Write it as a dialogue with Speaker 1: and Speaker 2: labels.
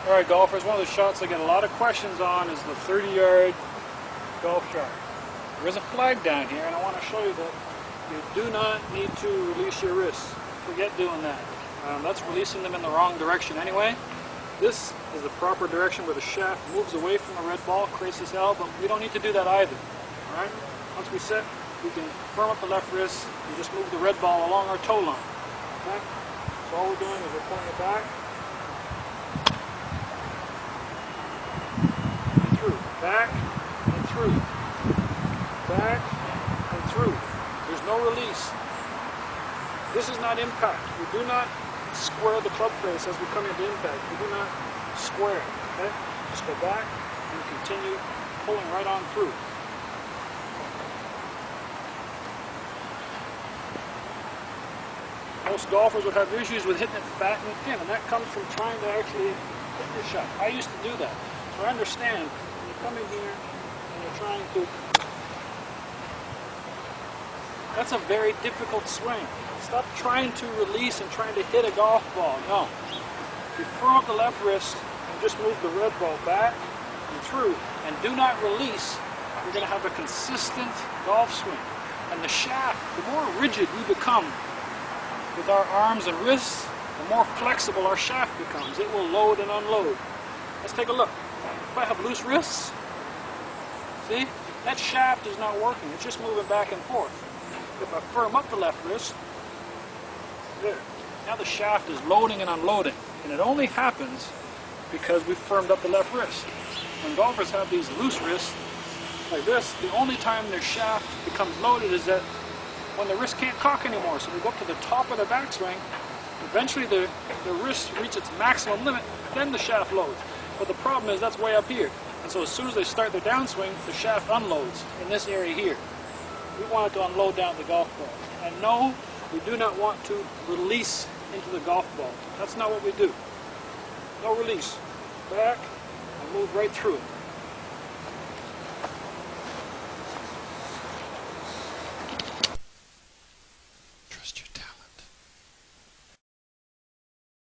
Speaker 1: Alright golfers, one of the shots I get a lot of questions on is the 30-yard golf shot. There is a flag down here, and I want to show you that you do not need to release your wrists. Forget doing that. That's releasing them in the wrong direction anyway. This is the proper direction where the shaft moves away from the red ball, creates this L, but we don't need to do that either. Alright? Once we set, we can firm up the left wrist and just move the red ball along our toe line. Okay? So all we're doing is we're pulling it back, and through, back, and through, back, and through. There's no release. This is not impact. We do not square the club face as we come into impact. We do not square. Okay? Just go back and continue pulling right on through. Most golfers would have issues with hitting it fat and thin, and that comes from trying to actually hit your shot. I used to do that. So I understand when you come in here and you're trying to... That's a very difficult swing. Stop trying to release and trying to hit a golf ball. No. If you firm up the left wrist and just move the red ball back and through, and do not release, you're going to have a consistent golf swing. And the shaft, the more rigid we become with our arms and wrists, the more flexible our shaft becomes. It will load and unload. Let's take a look. If I have loose wrists, see, that shaft is not working. It's just moving back and forth. If I firm up the left wrist, there. Now the shaft is loading and unloading. And it only happens because we firmed up the left wrist. When golfers have these loose wrists, like this, the only time their shaft becomes loaded is that when the wrist can't cock anymore. So they go up to the top of their backswing. Eventually the wrist reaches its maximum limit, then the shaft loads. But the problem is that's way up here. And so as soon as they start their downswing, the shaft unloads in this area here. We want it to unload down the golf ball. And no, we do not want to release into the golf ball. That's not what we do. No release. Back and move right through it.